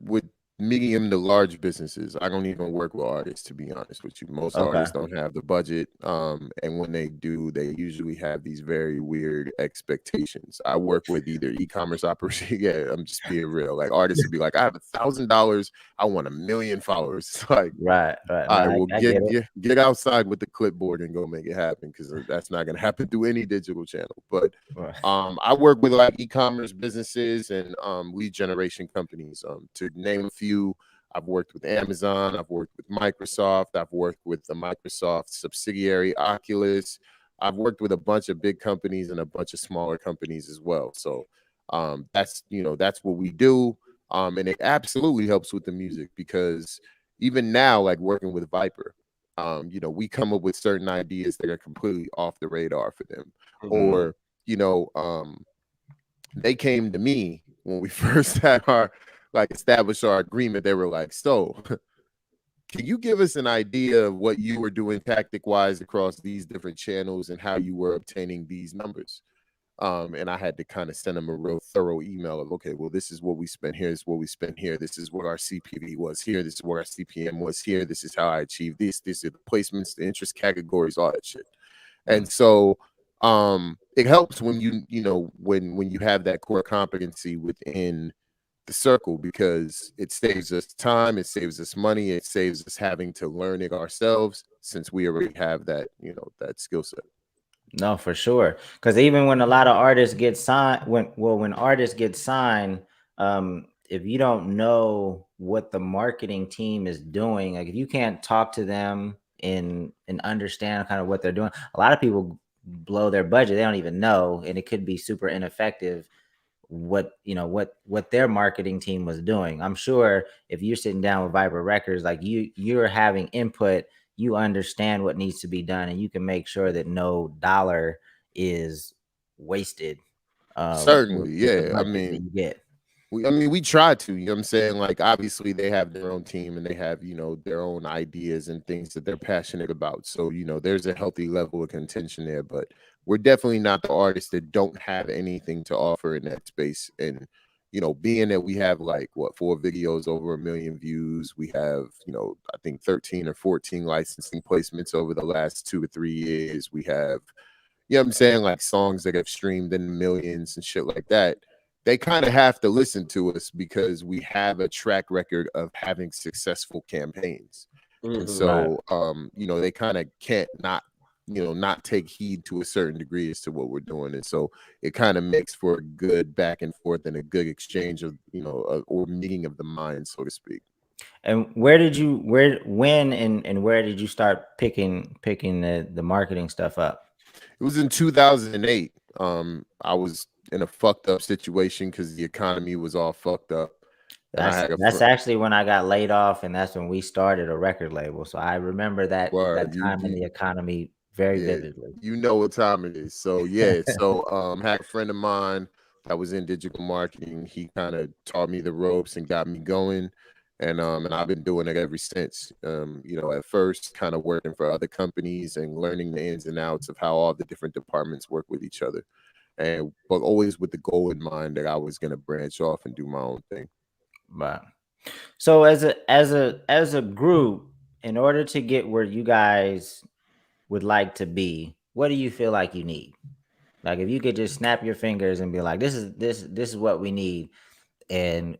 with medium to large businesses. I don't even work with artists, to be honest with you. Most artists don't have the budget. And when they do, they usually have these very weird expectations. I work with either e-commerce operation. Yeah, I'm just being real. Like, artists would be like, I have $1,000. I want 1 million followers. It's like, right. All right, well, get outside with the clipboard and go make it happen, because that's not going to happen through any digital channel. But I work with like e-commerce businesses and lead generation companies. To name a few, I've worked with Amazon, I've worked with Microsoft, I've worked with the Microsoft subsidiary Oculus. I've worked with a bunch of big companies and a bunch of smaller companies as well. So that's what we do. And it absolutely helps with the music, because even now, like working with Viper, we come up with certain ideas that are completely off the radar for them. Or, they came to me when we first had established our agreement. They were like, so can you give us an idea of what you were doing tactic wise across these different channels and how you were obtaining these numbers? And I had to kind of send them a real thorough email of, okay, well, this is what we spent here, this is what we spent here, this is what our CPV was here, this is what our CPM was here, this is how I achieved this, these are the placements, the interest categories, all that shit. And so it helps when when you have that core competency within the circle, because it saves us time, it saves us money, it saves us having to learn it ourselves, since we already have that that skill set. No, for sure. Because even when a lot of artists get signed, when artists get signed, if you don't know what the marketing team is doing, like if you can't talk to them and understand kind of what they're doing, a lot of people blow their budget. They don't even know, and it could be super ineffective what their marketing team was doing. I'm sure if you're sitting down with Viper Records, like you're having input, you understand what needs to be done, and you can make sure that no dollar is wasted. Certainly, yeah. I mean, you get. We try to, you know what I'm saying? Like, obviously they have their own team and they have, their own ideas and things that they're passionate about. So, there's a healthy level of contention there, but we're definitely not the artists that don't have anything to offer in that space. And, being that we have like 4 videos over 1 million views, we have, I think 13 or 14 licensing placements over the last 2 or 3 years. We have, I'm saying, like songs that have streamed in millions and shit like that. They kind of have to listen to us because we have a track record of having successful campaigns. And so, they kind of can't not take heed to a certain degree as to what we're doing. And so it kind of makes for a good back and forth and a good exchange of, or meeting of the mind, so to speak. And when and where did you start picking the marketing stuff up? It was in 2008. I was in a fucked up situation because the economy was all fucked up. And That's actually when I got laid off, and that's when we started a record label. So I remember that time in the economy very vividly. You know what time it is. So yeah, had a friend of mine that was in digital marketing. He kind of taught me the ropes and got me going. And I've been doing it ever since. At first kind of working for other companies and learning the ins and outs of how all the different departments work with each other. But always with the goal in mind that I was gonna branch off and do my own thing. Right. So as a group, in order to get where you guys would like to be, what do you feel like you need? Like if you could just snap your fingers and be like, this is what we need, and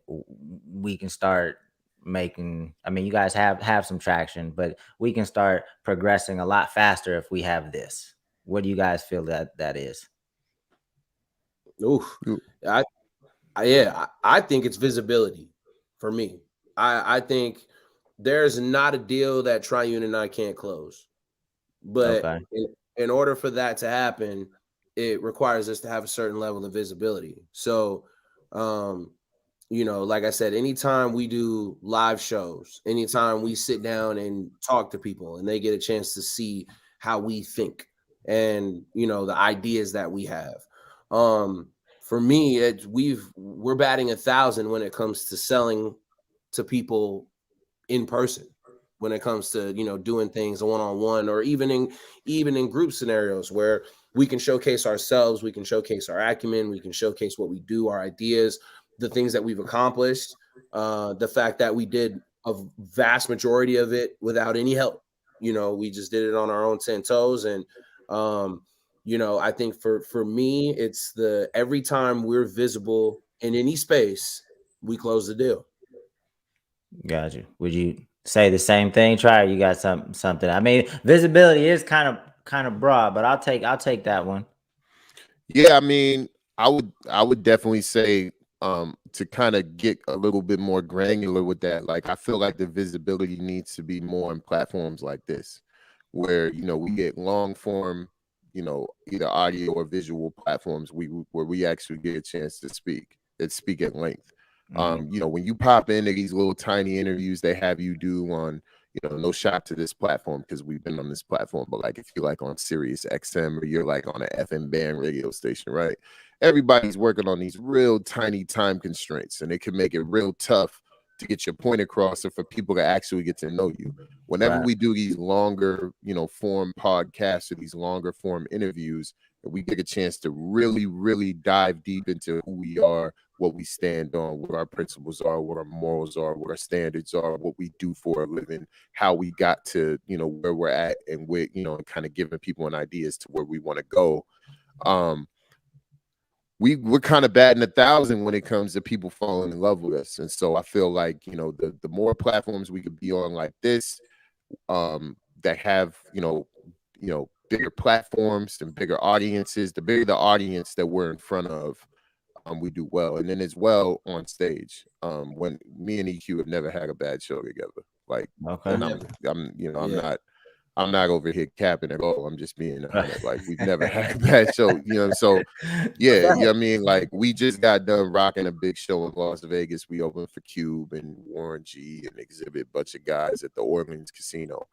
we can start making, I mean, you guys have some traction, but we can start progressing a lot faster if we have this. What do you guys feel that is? Oof. I think it's visibility for me. I think there's not a deal that Triune and I can't close. But in order for that to happen, it requires us to have a certain level of visibility. So, like I said, anytime we do live shows, anytime we sit down and talk to people and they get a chance to see how we think and, the ideas that we have. For me, we're batting 1,000 when it comes to selling to people in person, when it comes to doing things one-on-one, or even in group scenarios where we can showcase ourselves, we can showcase our acumen, we can showcase what we do, our ideas, the things that we've accomplished, the fact that we did a vast majority of it without any help. We just did it on our own 10 toes. And I think for me, it's every time we're visible in any space, we close the deal. Got you. Would you say the same thing? Try, you got something. I mean, visibility is kind of broad, but I'll take that one. Yeah, I mean, I would definitely say to kind of get a little bit more granular with that. Like, I feel like the visibility needs to be more on platforms like this, where we get long form, either audio or visual platforms where we actually get a chance to speak at length. When you pop into these little tiny interviews they have you do on, no shot to this platform because we've been on this platform, but like if you're like on Sirius XM or you're like on an FM band radio station, right? Everybody's working on these real tiny time constraints, and it can make it real tough to get your point across or for people to actually get to know you. Whenever we do these longer, form podcasts or these longer form interviews, we get a chance to really, really dive deep into who we are, what we stand on, what our principles are, what our morals are, what our standards are, what we do for a living, how we got to, where we're at, and we're, and kind of giving people an idea as to where we want to go. We're kind of batting 1,000 when it comes to people falling in love with us. And so I feel like, the more platforms we could be on like this, that have, bigger platforms and bigger audiences, the bigger the audience that we're in front of, we do well. And then as well on stage, when me and EQ have never had a bad show together. Like, and I'm not over here capping at all. I'm just being honest. Like, we've never had a bad show, so yeah, I mean, like, we just got done rocking a big show in Las Vegas. We opened for Cube and Warren G and Exhibit, bunch of guys at the Orleans Casino.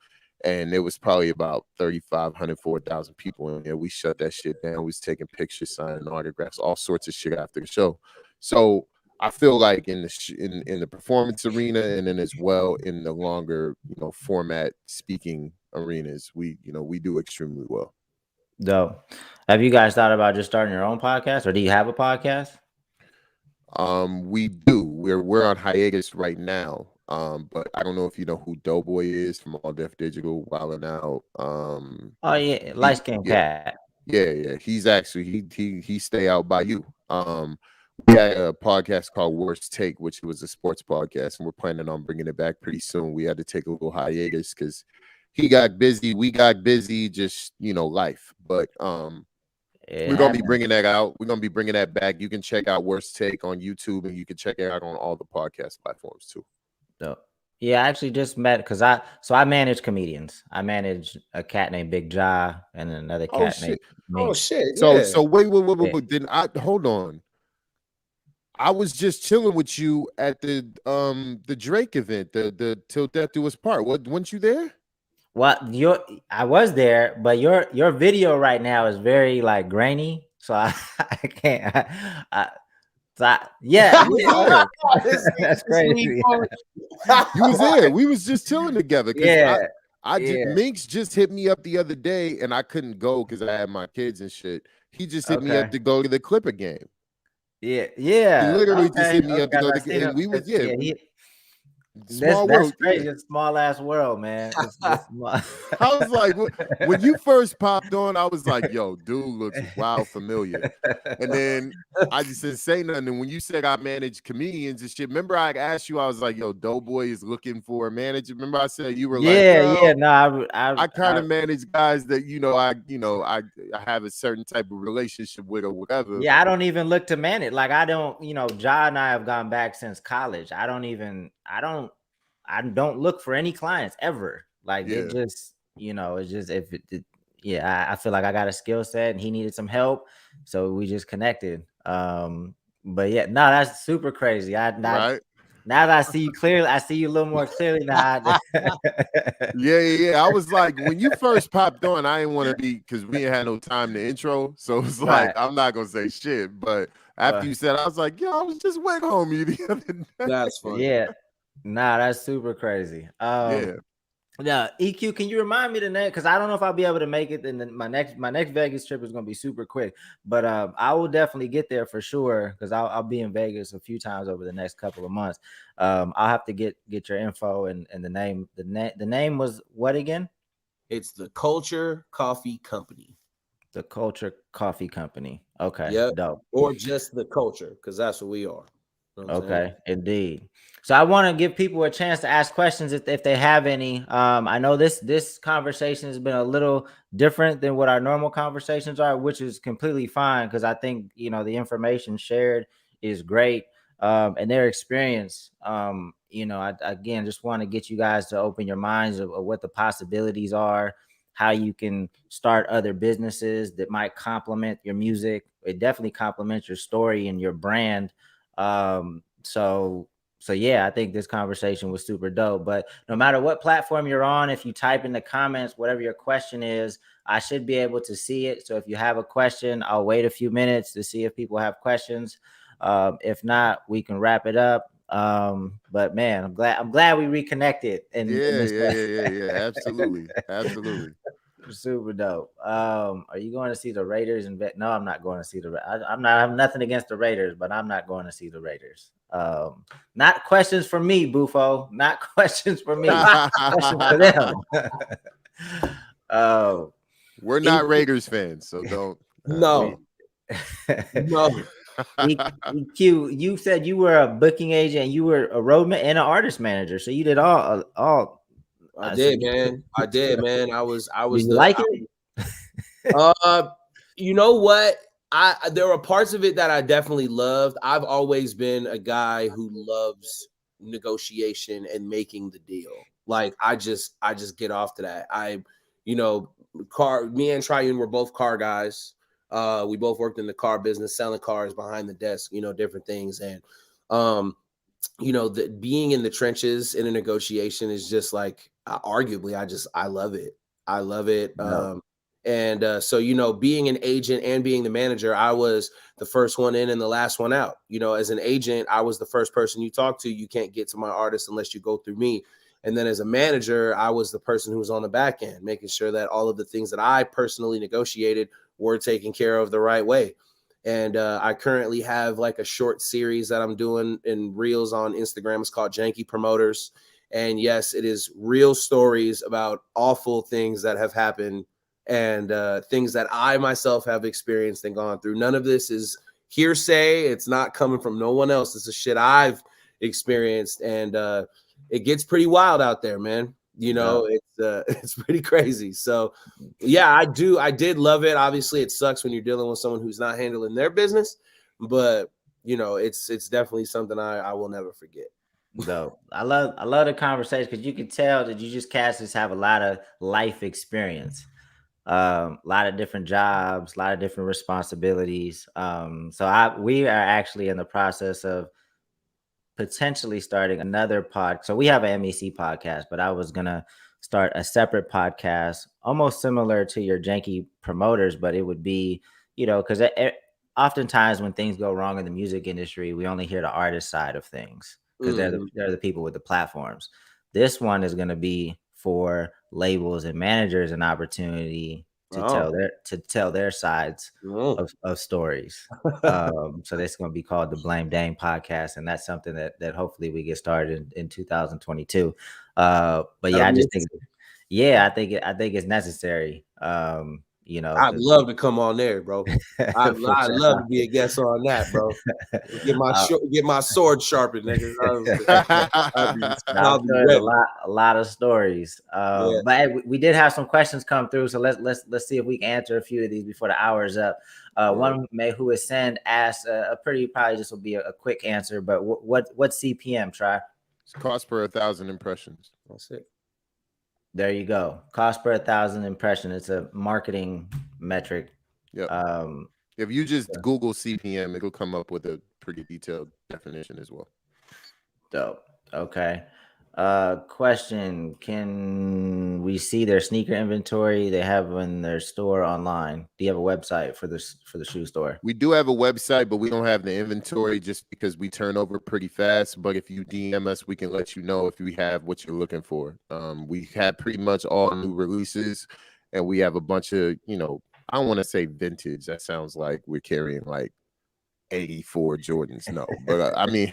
And there was probably about 3,500, 4,000 people in there. We shut that shit down. We was taking pictures, signing autographs, all sorts of shit after the show. So I feel like in the performance arena, and then as well in the longer, format speaking arenas, we do extremely well. Dope. Have you guys thought about just starting your own podcast, or do you have a podcast? We do. We're on hiatus right now. But I don't know if you know who Doughboy is from All Def Digital, Wildin' Out. Oh yeah, light He skin yeah, cat. yeah. He's actually he stay out by you. We had a podcast called Worst Take, which was a sports podcast, and we're planning on bringing it back pretty soon. We had to take a little hiatus because he got busy, we got busy, just life. But It we're gonna be happened. bringing that out. We're gonna be bringing that back. You can check out Worst Take on YouTube, and you can check it out on all the podcast platforms too. So yeah, I actually just met because I manage comedians. I manage a cat named Big Ja and another Oh cat named shit! Oh Mink. shit, So yeah. so wait. Yeah. Then I hold on. I was just chilling with you at the Drake event, the Till Death Do Us Part. What weren't you there? Well, I was there, but your video right now is very like grainy, so I can't. Yeah, You was yeah. there. That's crazy. You was there. We was just chilling together because Yeah, I just yeah. Minx just hit me up the other day and I couldn't go because I had my kids and shit. He just hit me up Okay. to go to the Clipper game. Yeah, He yeah. literally just Okay, hit me up to okay. go I to seen the and him. we was yeah, Yeah, small that's world, yeah. crazy. It's a small ass world, man. It's small. I was like, when you first popped on, I was like, yo, dude looks wild familiar. And then I just didn't say nothing. And when you said I manage comedians and shit, remember I asked you, I was like, yo, Doughboy is looking for a manager. Remember I said you were like, Yeah, yeah. well, No, I kind of manage guys that I have a certain type of relationship with or whatever. yeah, I don't even look to manage. Like I don't, Ja and I have gone back since college. I don't look for any clients ever. Like it Yeah, just, it's just yeah, I feel like I got a skill set and he needed some help. So we just connected. But yeah, no, that's super crazy. right. Now that I see you clearly, I see you a little more clearly now. Yeah. I was like, when you first popped on, I didn't want to be because we ain't had no time to intro. So it's like, Right. I'm not gonna say shit. But after you said, I was like, yo, I was just with homie the other day. That's funny. Yeah. Nah, that's super crazy. Yeah. Now, EQ, can you remind me the name? Because I don't know if I'll be able to make it. And then my next Vegas trip is going to be super quick, but I will definitely get there for sure because I'll be in Vegas a few times over the next couple of months. I'll have to get your info and the name. The name was what again? It's the Culture Coffee Company. The Culture Coffee Company. Okay, Yep. dope. Or just the culture, because that's what we are. You know what I'm saying? Okay, indeed. So I want to give people a chance to ask questions if they have any. I know this conversation has been a little different than what our normal conversations are, which is completely fine because I think the information shared is great, and their experience. I again just want to get you guys to open your minds of what the possibilities are, how you can start other businesses that might complement your music. It definitely complements your story and your brand. So yeah, I think this conversation was super dope. But no matter what platform you're on, if you type in the comments whatever your question is, I should be able to see it. So if you have a question, I'll wait a few minutes to see if people have questions. If not, we can wrap it up. But man, I'm glad we reconnected in this way. Yeah. Absolutely. Super dope. Are you going to see the Raiders? No, I'm not going to see I'm not. I have nothing against the Raiders, but I'm not going to see the Raiders. Not questions for me, Bufo. Not questions for me. Questions for them. We're not Raiders fans, so don't. No. EQ, you said you were a booking agent, and you were a roadman and an artist manager, so you did all. I did, man. I did, man. I was Did you like it? You know what? There were parts of it that I definitely loved. I've always been a guy who loves negotiation and making the deal. Like I just get off to that. Me and Triune were both car guys. We both worked in the car business, selling cars behind the desk, different things. And being in the trenches in a negotiation is just like arguably I love it. I love it. No. So being an agent and being the manager, I was the first one in and the last one out. As an agent, I was the first person you talk to. You can't get to my artist unless you go through me. And then as a manager, I was the person who was on the back end, making sure that all of the things that I personally negotiated were taken care of the right way. And I currently have like a short series that I'm doing in reels on Instagram. It's called Janky Promoters. And yes, it is real stories about awful things that have happened and things that I myself have experienced and gone through. None of this is hearsay. It's not coming from no one else. This is shit I've experienced. And it gets pretty wild out there, man. You know, it's pretty crazy. So yeah, I did love it. Obviously, it sucks when you're dealing with someone who's not handling their business, but you know, it's definitely something I will never forget. Dope. I love the conversation because you can tell that you just casters have a lot of life experience, a lot of different jobs, a lot of different responsibilities. So we are actually in the process of potentially starting another pod. So we have an MEC podcast, but I was gonna start a separate podcast, almost similar to your Janky Promoters, but it would be, because oftentimes when things go wrong in the music industry, we only hear the artist side of things because they're the people with the platforms. This one is gonna be for labels and managers an opportunity to tell their sides of stories. So that's going to be called the Blame Dame podcast, and that's something that hopefully we get started in 2022. But yeah, I think it's necessary. I'd love to come on there, bro. I'd love to be a guest on that, bro. Get my sword sharpened, nigga. I'll be a lot of stories. But hey, we did have some questions come through, so let's see if we can answer a few of these before the hour is up. One who is send asked a pretty, probably this will be a quick answer, but what CPM? Try. It's cost per 1,000 impressions. That's it. There you go. Cost per 1,000 impression. It's a marketing metric. Yep. If you just Google CPM, it'll come up with a pretty detailed definition as well. Dope. Okay. Question: can we see their sneaker inventory they have in their store online? Do you have a website for the shoe store? We do have a website, but we don't have the inventory just because we turn over pretty fast. But if you DM us, we can let you know if we have what you're looking for. We have pretty much all new releases, and we have a bunch of, I don't want to say vintage. That sounds like we're carrying like 84 Jordans. No, but I mean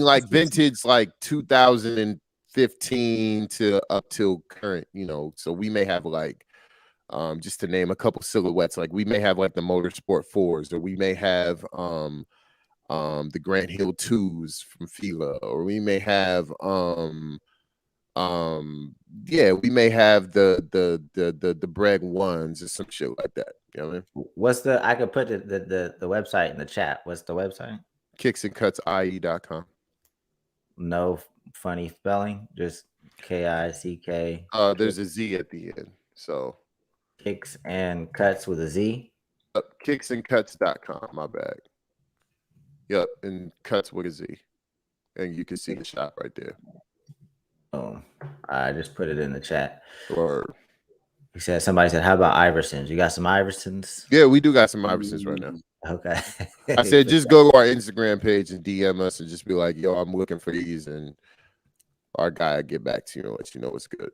like vintage, like 2015 to up till current, so we may have like, just to name a couple silhouettes, like we may have like the Motorsport 4s, or we may have the Grant Hill 2s from Fila, or we may have we may have the Bragg 1s or some shit like that. You know what I mean? What's I could put the website in the chat. What's the website? kicksandcutsie.com. No funny spelling, just KICK. There's a Z at the end. So Kicks and Cuts with a Z. Kicksandcuts.com, my bad. Yep, and Cuts with a Z. And you can see the shop right there. Oh, I just put it in the chat. Or somebody said, how about Iversons? You got some Iversons? Yeah, we do got some Iversons right now. Okay. I said just go to our Instagram page and DM us and just be like, yo, I'm looking for these, and our guy will get back to you and let you know what's good.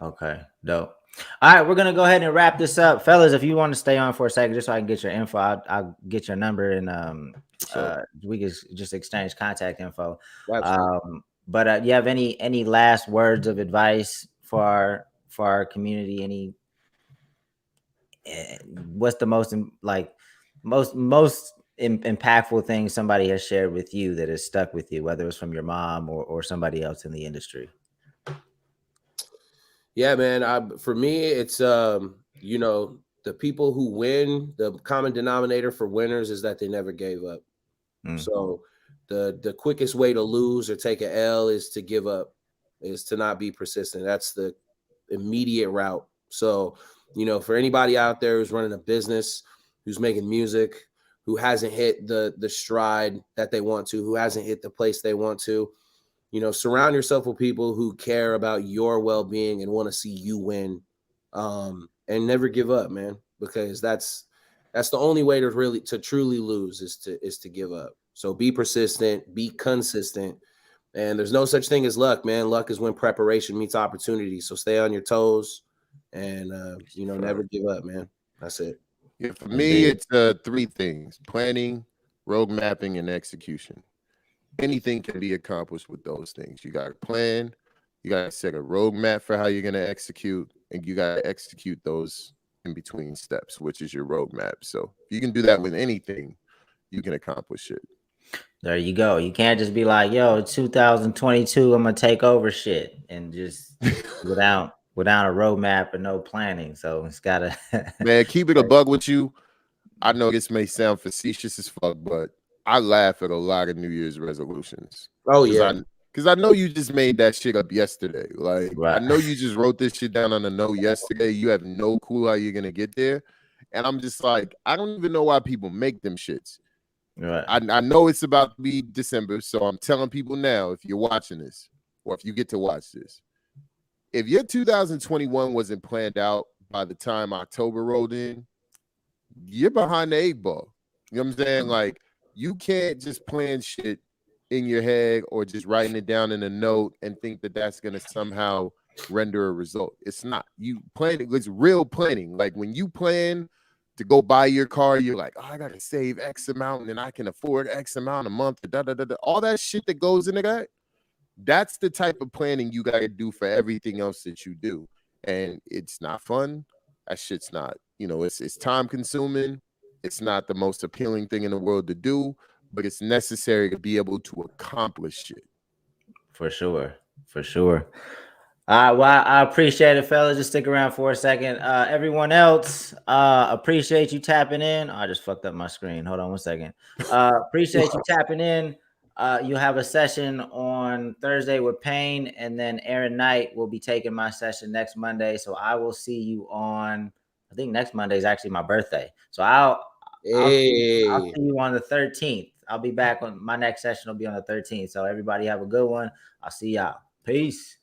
Okay, dope. All right, we're gonna go ahead and wrap this up, fellas. If you want to stay on for a second, just so I can get your info, I'll get your number, and we can just exchange contact info. But you have any last words of advice for our community? What's the most impactful thing somebody has shared with you that has stuck with you, whether it's from your mom or somebody else in the industry? Yeah, man. For me, it's the people who win. The common denominator for winners is that they never gave up. So the quickest way to lose or take an L is to give up, is to not be persistent. That's the immediate route. So, for anybody out there who's running a business, who's making music, who hasn't hit the stride that they want to, who hasn't hit the place they want to, surround yourself with people who care about your well-being and want to see you win, and never give up, man, because that's the only way to truly lose is to give up. So be persistent, be consistent, and there's no such thing as luck, man. Luck is when preparation meets opportunity. So stay on your toes and, never give up, man. That's it. Yeah, for me, it's 3 things: planning, road mapping, and execution. Anything can be accomplished with those things. You got to plan, you got to set a roadmap for how you're going to execute, and you got to execute those in between steps, which is your roadmap. So if you can do that with anything, you can accomplish it. There you go. You can't just be like, yo, 2022, I'm gonna take over shit and just without a roadmap and no planning. So it's gotta Man, keep it a bug with you. I know this may sound facetious as fuck, but I laugh at a lot of New Year's resolutions. Oh yeah. Because I know you just made that shit up yesterday. Like, Right. I know you just wrote this shit down on a note yesterday. You have no clue how you're gonna get there. And I'm just like, I don't even know why people make them shits. Right. I know it's about to be December, so I'm telling people now, if you're watching this, or if you get to watch this, if your 2021 wasn't planned out by the time October rolled in, you're behind the 8 ball. You know what I'm saying? Like, you can't just plan shit in your head or just writing it down in a note and think that that's going to somehow render a result. It's not. You plan, it's real planning. Like, when you plan to go buy your car, you're like, oh, I got to save X amount and then I can afford X amount a month. All that shit that goes into that, that's the type of planning you got to do for everything else that you do. And it's not fun. That shit's not, it's time consuming. It's not the most appealing thing in the world to do, but it's necessary to be able to accomplish it. For sure. For sure. Well, I appreciate it, fellas. Just stick around for a second. Everyone else, appreciate you tapping in. I just fucked up my screen. Hold on 1 second. Appreciate you tapping in. You have a session on Thursday with Payne, and then Aaron Knight will be taking my session next Monday. So I will see you on, I think next Monday is actually my birthday. So I'll see you on the 13th. I'll be back on my next session will be on the 13th. So everybody have a good one. I'll see y'all. Peace.